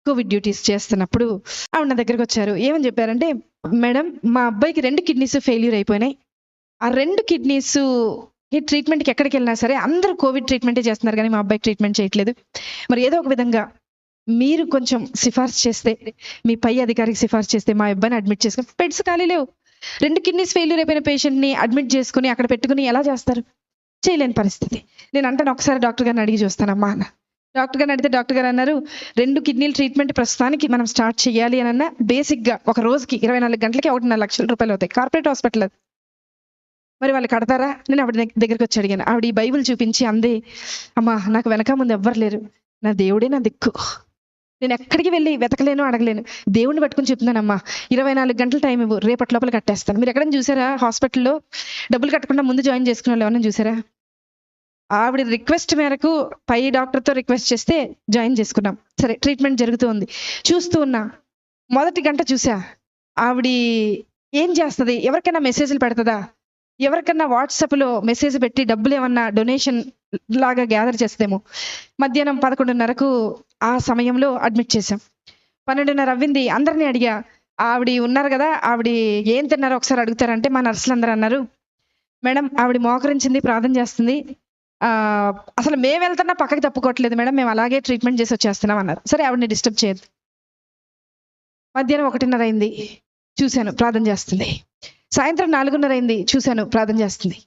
Covid duties చేస్తున్నప్పుడు ఆవిడ నా దగ్గరకు వచ్చారు. ఏమని చెప్పారంటే, మేడం మా అబ్బాయికి 2 కిడ్నీస్ ఫెయిల్యూర్ అయిపోయినాయి. ఆ 2 కిడ్నీస్ ట్రీట్మెంట్కి ఎక్కడికి వెళ్ళినా సరే అందరూ కోవిడ్ ట్రీట్మెంటే చేస్తున్నారు, కానీ మా అబ్బాయికి ట్రీట్మెంట్ చేయట్లేదు. మరి ఏదో ఒక విధంగా మీరు కొంచెం సిఫార్సు చేస్తే, మీ పై అధికారికి సిఫార్సు చేస్తే మా అబ్బాయిని అడ్మిట్ చేసుకుని, బెడ్స్ ఖాళీ లేవు. 2 కిడ్నీస్ ఫెయిల్యూర్ అయిపోయిన పేషెంట్ని అడ్మిట్ చేసుకుని అక్కడ పెట్టుకుని ఎలా చేస్తారు? చేయలేని పరిస్థితి. నేను అంటాను, ఒకసారి డాక్టర్ గారిని అడిగి చూస్తానమ్మా అన్న. డాక్టర్ గారిని అడిగితే డాక్టర్ గారు అన్నారు, 2 కిడ్నీల ట్రీట్మెంట్ ప్రస్తుతానికి మనం స్టార్ట్ చేయాలి అని అన్న బేసిక్గా ఒక రోజుకి 24 గంటలకి 1.5 లక్షల రూపాయలు అవుతాయి. కార్పొరేట్ హాస్పిటల్ అది. మరి వాళ్ళు కడతారా? నేను ఆవిడ దగ్గరికి వచ్చి అడిగాను. ఆవిడ ఈ బైబిల్ చూపించి అందే, అమ్మా నాకు వెనక ముందు ఎవ్వరు లేరు, నా దేవుడే నా దిక్కు, నేను ఎక్కడికి వెళ్ళి వెతకలేను, అడగలేను, దేవుడిని పట్టుకుని చెప్తున్నానమ్మా, 24 గంటల టైం ఇవ్వు, రేపటి లోపల కట్టేస్తాను. మీరు ఎక్కడైనా చూసారా హాస్పిటల్లో డబ్బులు కట్టకుండా ముందు జాయిన్ చేసుకునే వాళ్ళు ఎవరైనా చూసారా? ఆవిడ రిక్వెస్ట్ మేరకు పై డాక్టర్తో రిక్వెస్ట్ చేస్తే జాయిన్ చేసుకున్నాం. సరే, ట్రీట్మెంట్ జరుగుతూ ఉంది. చూస్తూ ఉన్నా, మొదటి గంట చూసా ఆవిడ ఏం చేస్తుంది, ఎవరికైనా మెసేజ్లు పెడుతుందా, ఎవరికన్నా వాట్సాప్లో మెసేజ్ పెట్టి డబ్బులు ఏమన్నా డొనేషన్ లాగా గ్యాదర్ చేస్తేమో. మధ్యాహ్నం 11:30కు ఆ సమయంలో అడ్మిట్ చేశాం. 12:30 అవ్వింది. అందరినీ అడిగా, ఆవిడ ఉన్నారు కదా, ఆవిడ ఏం తిన్నారో ఒకసారి అడుగుతారంటే మా నర్సులు అందరూ అన్నారు, మేడం ఆవిడ మోకరించింది, ప్రార్థన చేస్తుంది, అసలు మేము వెళ్తున్నా పక్కకి తప్పుకోవట్లేదు మేడం, మేము అలాగే ట్రీట్మెంట్ చేసి వచ్చేస్తున్నాం అన్నారు. సరే, ఆవిడని డిస్టర్బ్ చేయద్దు. మధ్యాహ్నం 1:30 అయింది, చూశాను ప్రార్థన చేస్తుంది. సాయంత్రం 4:30 అయింది, చూశాను ప్రార్థన చేస్తుంది.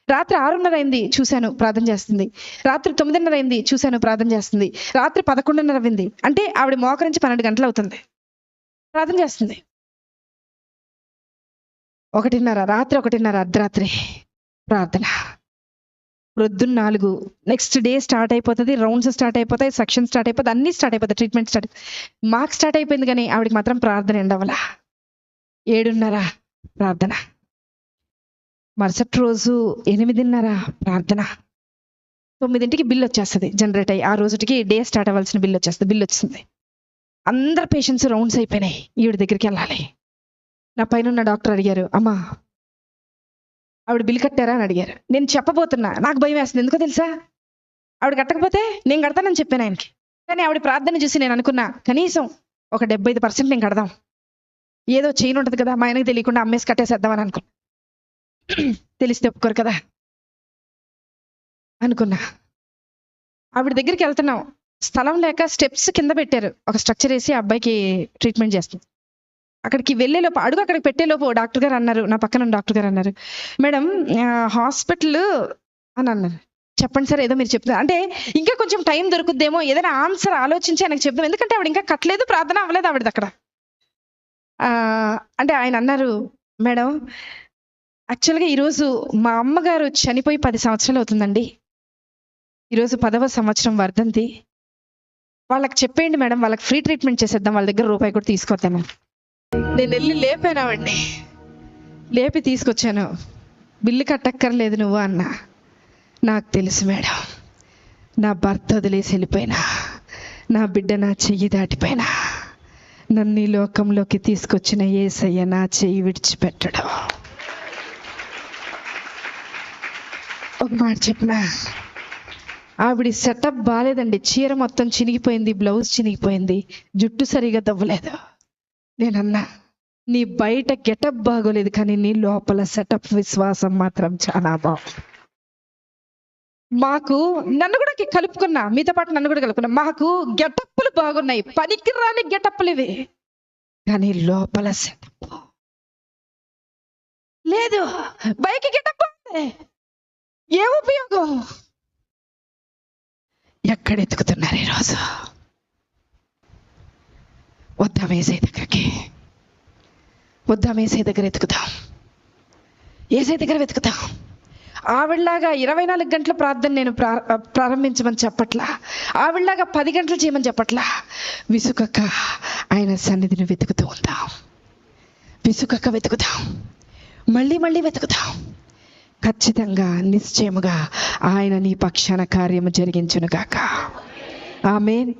రాత్రి 6:30 అయింది, చూశాను ప్రార్థన చేస్తుంది. రాత్రి 9:30 అయింది, చూశాను ప్రార్థన చేస్తుంది. రాత్రి 11:30 అయింది, అంటే ఆవిడ మోకరించి 12 గంటలు అవుతుంది, ప్రార్థన చేస్తుంది. 1:30 రాత్రి, 1:30 అర్ధరాత్రి ప్రార్థన. ప్రొద్దున్న 4 నెక్స్ట్ డే స్టార్ట్ అయిపోతుంది, రౌండ్స్ స్టార్ట్ అయిపోతాయి, సెక్షన్ స్టార్ట్ అయిపోతుంది, అన్నీ స్టార్ట్ అయిపోతాయి, ట్రీట్మెంట్ స్టార్ట్. మాకు స్టార్ట్ అయిపోయింది, కానీ ఆవిడకి మాత్రం ప్రార్థన ఎండవల. 7:30 ప్రార్థన. మరుసటి రోజు 8:30 ప్రార్థన. 9ంటికి బిల్ వచ్చేస్తుంది జనరేట్ అయ్యి, ఆ రోజుకి డే స్టార్ట్ అవ్వాల్సిన బిల్ వచ్చేస్తుంది. బిల్ వచ్చింది, అందరు పేషెంట్స్ రౌండ్స్ అయిపోయినాయి, ఈవిడ దగ్గరికి వెళ్ళాలి. నా పైన ఉన్న డాక్టర్ అడిగారు, అమ్మా ఆవిడ బిల్ కట్టారా అని అడిగారు. నేను చెప్పబోతున్నా, నాకు భయం వేస్తుంది. ఎందుకో తెలుసా, ఆవిడ కట్టకపోతే నేను కడతానని చెప్పాను ఆయనకి. కానీ ఆవిడ ప్రార్థన చూసి నేను అనుకున్నా, కనీసం ఒక 75% నేను కడదాం, ఏదో చైన్ ఉంటుంది కదా, మా ఆయనకి తెలియకుండా అమ్మేసి కట్టేసేద్దామని అనుకున్నా. తెలిస్తే ఒప్పుకోరు కదా అనుకున్నా. ఆవిడ దగ్గరికి వెళ్తున్నాం, స్థలం లేక స్టెప్స్ కింద పెట్టారు, ఒక స్ట్రక్చర్ వేసి ఆ అబ్బాయికి ట్రీట్మెంట్ చేస్తుంది. అక్కడికి వెళ్ళేలోపు, అడుగు అక్కడికి పెట్టేలోపు డాక్టర్ గారు అన్నారు, నా పక్కన డాక్టర్ గారు అన్నారు, మేడం హాస్పిటల్ అని అన్నారు. చెప్పండి సార్, ఏదో మీరు చెప్తున్నారు అంటే ఇంకా కొంచెం టైం దొరుకుద్దేమో, ఏదైనా ఆన్సర్ ఆలోచించి ఆయనకు చెప్దాం, ఎందుకంటే ఆవిడ ఇంకా కట్టలేదు, ప్రార్థన అవ్వలేదు ఆవిడది అక్కడ. అంటే ఆయన అన్నారు, మేడం యాక్చువల్గా ఈరోజు మా అమ్మగారు చనిపోయి 10 సంవత్సరాలు అవుతుందండి, ఈరోజు 10వ సంవత్సరం వర్ధంతి. వాళ్ళకి చెప్పేయండి మేడం, వాళ్ళకి ఫ్రీ ట్రీట్మెంట్ చేసేద్దాం, వాళ్ళ దగ్గర రూపాయి కూడా తీసుకొద్దాము. నేను వెళ్ళి లేపానామండి, లేపి తీసుకొచ్చాను. బిల్లు కట్టక్కర్లేదు నువ్వు అన్న. నాకు తెలుసు మేడం, నా భర్త వదిలేసి వెళ్ళిపోయినా, నా బిడ్డ నా చెయ్యి దాటిపోయినా, నన్ను ఈ లోకంలోకి తీసుకొచ్చిన యేసయ్య నా చెయ్యి విడిచిపెట్టడం. ఒక మాట చెప్పనా, ఆవిడ సెటప్ బాగాలేదండి, చీర మొత్తం చినిగిపోయింది, బ్లౌజ్ చినిగిపోయింది, జుట్టు సరిగా దవ్వలేదు. నేనన్నా, నీ బయట గెటప్ బాగోలేదు, కానీ నీ లోపల సెటప్ విశ్వాసం మాత్రం చాలా బాగుంది. మాకు నన్ను కూడా కలుపుకున్నా, మీతో పాటు నన్ను కూడా కలుపుకున్నా, మాకు గెటప్పులు బాగున్నాయి, పనికి రాని గెటప్పులు ఇవి, కానీ లోపల సెటప్ లేదు. బయకి గెటప్ ఏ ఉపయోగం? ఎక్కడ ఎత్తుకుతున్నారు ఈరోజు? వద్దాం ఏసై దగ్గరికి, వద్దాం ఏసై దగ్గర ఎత్తుకుతాం, ఏసై దగ్గర వెతుకుతాం. ఆవిడలాగా 24 గంటల ప్రార్థన నేను ప్రారంభించమని చెప్పట్లా, ఆవిడలాగా 10 గంటలు చేయమని చెప్పట్లా. విసుకక్క ఆయన సన్నిధిని వెతుకుతూ ఉందాం, విసుకక్క వెతుకుతాం, మళ్ళీ మళ్ళీ వెతుకుతాం. ఖచ్చితంగా నిశ్చయముగా ఆయన నీ పక్షాన కార్యము జరిగించును గాక. ఆమేన్.